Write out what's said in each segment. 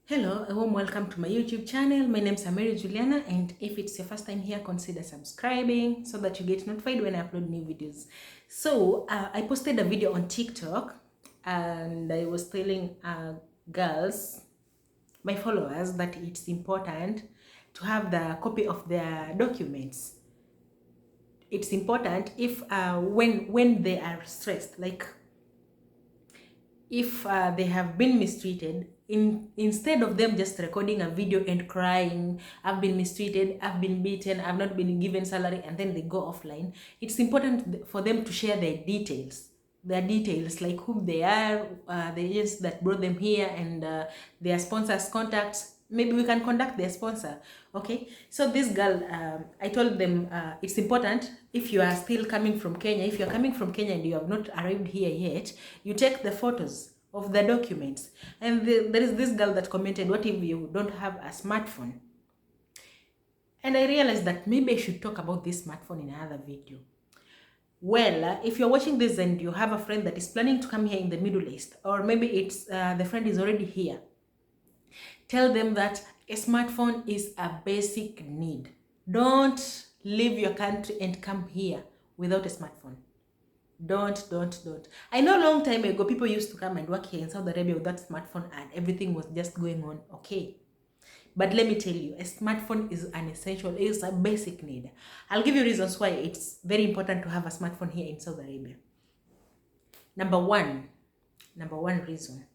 Hello, a warm welcome to my YouTube channel. My name is Ameri Juliana, and if it's your first time here, consider subscribing so that you get notified when I upload new videos. So, I posted a video on TikTok and I was telling girls, my followers, that it's important to have the copy of their documents. It's important if when they are stressed, like if they have been mistreated, instead of them just recording a video and crying, I've been mistreated, I've been beaten, I've not been given salary, and then they go offline, it's important for them to share their details, like whom they are, the agents that brought them here, and their sponsors contacts. Maybe we can contact their sponsor. Okay, so this girl, I told them it's important, if you are still coming from Kenya, if you're coming from Kenya and you have not arrived here yet, you take the photos of the documents. And there is this girl that commented, what if you don't have a smartphone? And I realized that maybe I should talk about this smartphone in another video. Well, if you're watching this and you have a friend that is planning to come here in the Middle East, or maybe it's the friend is already here, tell them that a smartphone is a basic need. Don't leave your country and come here without a smartphone. Don't. I know a long time ago, people used to come and work here in Saudi Arabia without smartphone and everything was just going on okay. But let me tell you, a smartphone is an essential, it's a basic need. I'll give you reasons why it's very important to have a smartphone here in Saudi Arabia. Number one reason.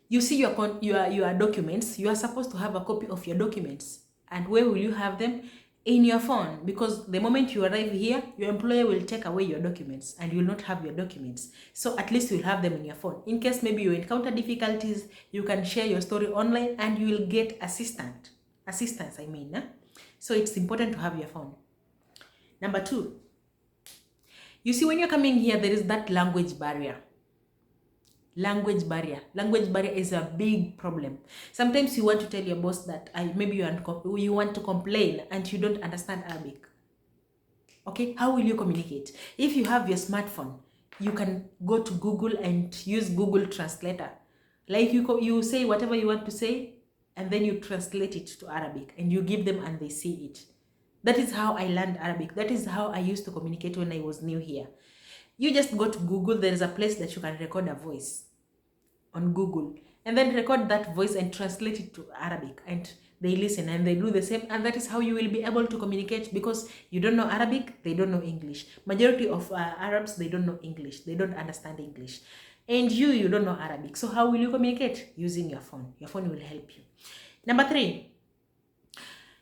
You see your documents, you are supposed to have a copy of your documents. And where will you have them? In your phone, because the moment you arrive here, your employer will take away your documents and you will not have your documents. So at least you'll have them in your phone. In case maybe you encounter difficulties, you can share your story online and you will get assistance. So it's important to have your phone. Number two, you see, when you're coming here, there is that language barrier. Language barrier is a big problem. Sometimes you want to tell your boss that maybe you want to complain and you don't understand Arabic. Okay, how will you communicate? If you have your smartphone, you can go to Google and use Google Translator. Like you say whatever you want to say and then you translate it to Arabic and you give them and they see it. That is how I learned Arabic. That is how I used to communicate when I was new here. You just go to Google, there is a place that you can record a voice on Google and then record that voice and translate it to Arabic, and they listen and they do the same, and that is how you will be able to communicate, because you don't know Arabic, they don't know English. Majority of Arabs, they don't know English, they don't understand English, and you don't know Arabic. So how will you communicate? Using your phone. Your phone will help you. Number three,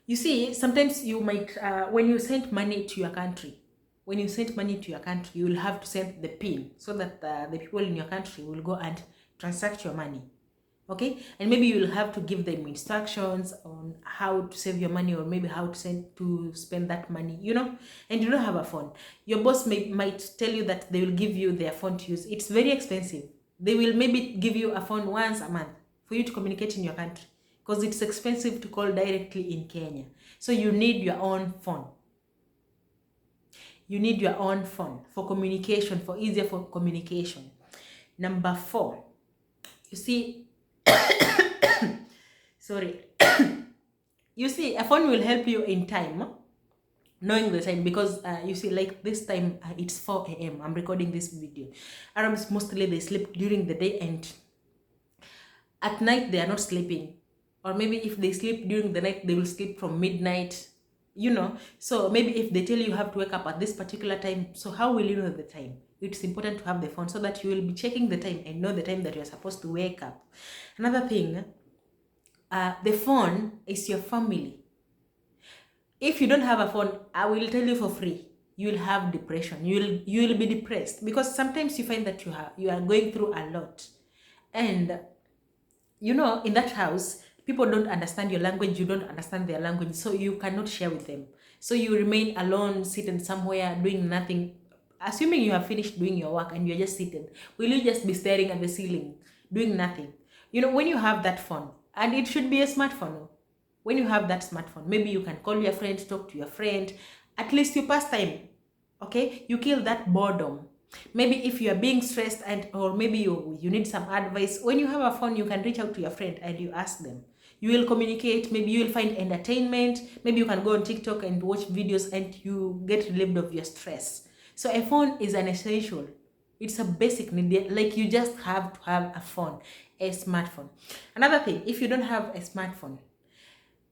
you see, sometimes you might when you send money to your country, you will have to send the PIN so that the people in your country will go and transact your money. Okay, and maybe you will have to give them instructions on how to save your money, or maybe how to spend that money, and you don't have a phone. Your boss might tell you that they will give you their phone to use. It's very expensive. They will maybe give you a phone once a month for you to communicate in your country, because it's expensive to call directly in Kenya. So you need your own phone. You need your own phone for communication, for communication. Number four, you see, sorry, you see, a phone will help you in time, knowing the time, because you see, like this time, it's 4 a.m. I'm recording this video. Arabs, mostly they sleep during the day, and at night they are not sleeping, or maybe if they sleep during the night, they will sleep from midnight, so maybe if they tell you have to wake up at this particular time, so how will you know the time? It's important to have the phone so that you will be checking the time and know the time that you're supposed to wake up. Another thing, the phone is your family. If you don't have a phone, I will tell you for free, you will have depression. You will be depressed, because sometimes you find that you are going through a lot, and in that house, people don't understand your language, you don't understand their language, so you cannot share with them. So you remain alone, sitting somewhere, doing nothing. Assuming you have finished doing your work and you're just sitting, will you just be staring at the ceiling, doing nothing? When you have that phone, and it should be a smartphone, when you have that smartphone, maybe you can call your friend, talk to your friend, at least you pass time, okay? You kill that boredom. Maybe if you are being stressed and or maybe you need some advice, when you have a phone, you can reach out to your friend and you ask them. You will communicate, maybe you will find entertainment, maybe you can go on TikTok and watch videos and you get relieved of your stress. So a phone is an essential. It's a basic need. Like, you just have to have a phone, a smartphone. Another thing, if you don't have a smartphone,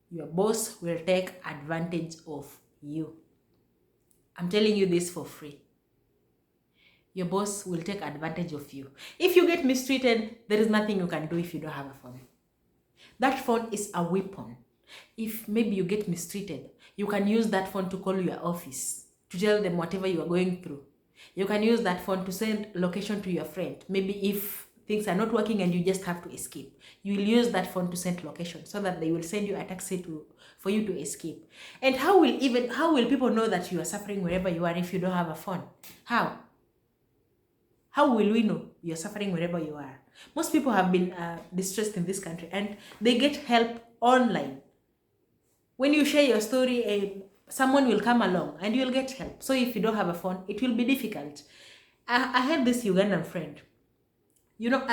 your boss will take advantage of you. I'm telling you this for free. Your boss will take advantage of you. If you get mistreated, there is nothing you can do if you don't have a phone. That phone is a weapon. If maybe you get mistreated, you can use that phone to call your office, to tell them whatever you are going through. You can use that phone to send location to your friend. Maybe if things are not working and you just have to escape, you will use that phone to send location so that they will send you a taxi for you to escape. And how will people know that you are suffering wherever you are if you don't have a phone? How will we know you're suffering wherever you are? Most people have been distressed in this country and they get help online. When you share your story, someone will come along and you'll get help. So if you don't have a phone, it will be difficult. I had this Ugandan friend. You know,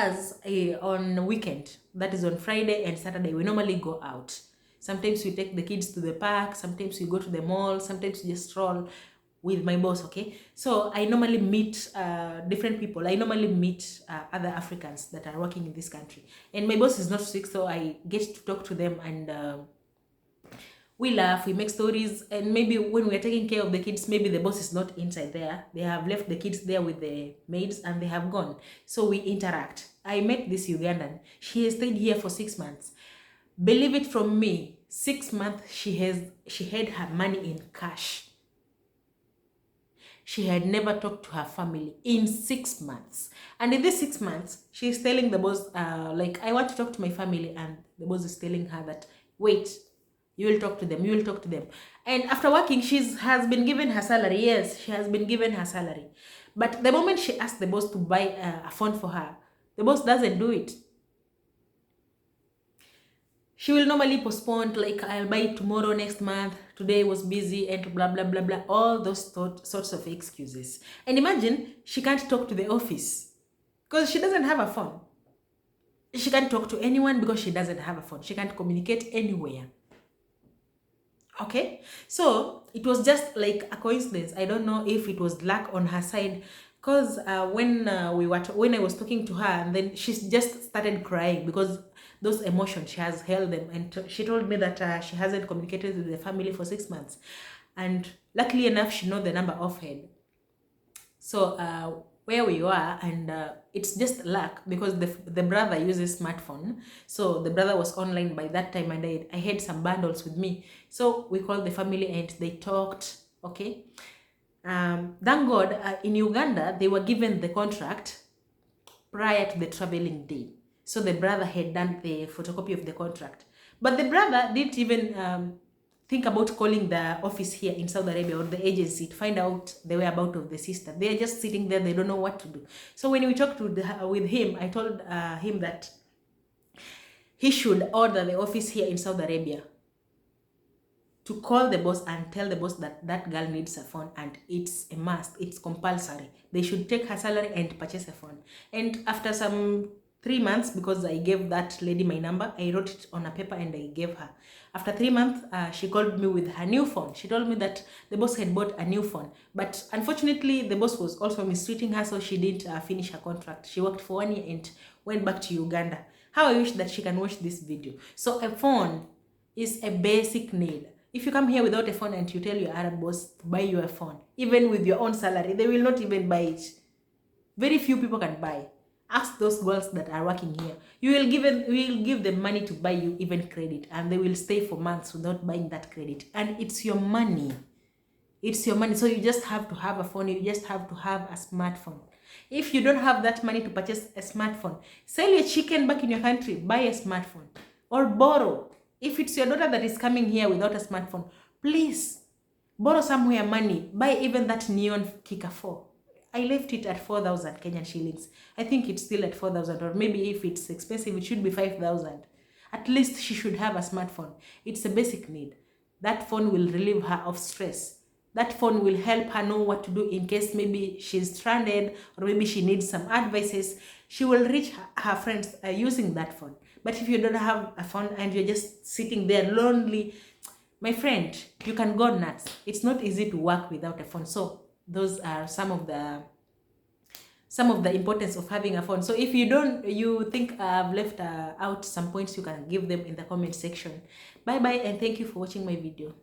on weekend, that is on Friday and Saturday, we normally go out. Sometimes we take the kids to the park, sometimes we go to the mall, sometimes we just stroll with my boss, okay? So I normally meet different people. I normally meet other Africans that are working in this country. And my boss is not sick, so I get to talk to them and we laugh, we make stories, and maybe when we're taking care of the kids, maybe the boss is not inside there. They have left the kids there with the maids and they have gone. So we interact. I met this Ugandan. She has stayed here for 6 months. Believe it from me, 6 months she had her money in cash. She had never talked to her family in 6 months. And in these 6 months, she's telling the boss, like, I want to talk to my family. And the boss is telling her that, wait, you will talk to them, you will talk to them. And after working, has been given her salary. Yes, she has been given her salary. But the moment she asked the boss to buy a phone for her, the boss doesn't do it. She will normally postpone, like, I'll buy it tomorrow, next month, today was busy, and blah, blah, blah, blah, all those sorts of excuses. And imagine, she can't talk to the office because she doesn't have a phone. She can't talk to anyone because she doesn't have a phone. She can't communicate anywhere. Okay, so it was just like a coincidence. I don't know if it was luck on her side, because when I was talking to her, and then she just started crying because those emotions, she has held them, and she told me that she hasn't communicated with the family for 6 months, and luckily enough, she knows the number offhand. So where we were, and it's just luck because the brother uses smartphone. So the brother was online by that time, and I had some bundles with me. So we called the family and they talked, okay? Thank God, in Uganda, they were given the contract prior to the traveling day. So the brother had done the photocopy of the contract. But the brother didn't even think about calling the office here in Saudi Arabia or the agency to find out the whereabouts of the sister. They are just sitting there, they don't know what to do. So when we talked with him, I told him that he should order the office here in Saudi Arabia to call the boss and tell the boss that that girl needs a phone, and it's a must, it's compulsory. They should take her salary and purchase a phone. And after some 3 months, because I gave that lady my number, I wrote it on a paper and I gave her. After 3 months, she called me with her new phone. She told me that the boss had bought a new phone. But unfortunately, the boss was also mistreating her, so she didn't finish her contract. She worked for 1 year and went back to Uganda. How I wish that she can watch this video. So a phone is a basic need. If you come here without a phone and you tell your Arab boss to buy you a phone, even with your own salary, they will not even buy it. Very few people can buy. Ask those girls that are working here. We will give them money to buy you even credit, and they will stay for months without buying that credit. And it's your money. It's your money. So you just have to have a phone. You just have to have a smartphone. If you don't have that money to purchase a smartphone, sell your chicken back in your country, buy a smartphone, or borrow. If it's your daughter that is coming here without a smartphone, please borrow somewhere money. Buy even that neon Kika 4. I left it at 4,000 Kenyan shillings. I think it's still at 4,000, or maybe if it's expensive, it should be 5,000. At least she should have a smartphone. It's a basic need. That phone will relieve her of stress. That phone will help her know what to do in case maybe she's stranded or maybe she needs some advices. She will reach her friends using that phone. But if you don't have a phone and you're just sitting there lonely, my friend, you can go nuts. It's not easy to work without a phone. So those are some of the importance of having a phone. So if you think I've left out some points, you can give them in the comment section. Bye bye, and thank you for watching my video.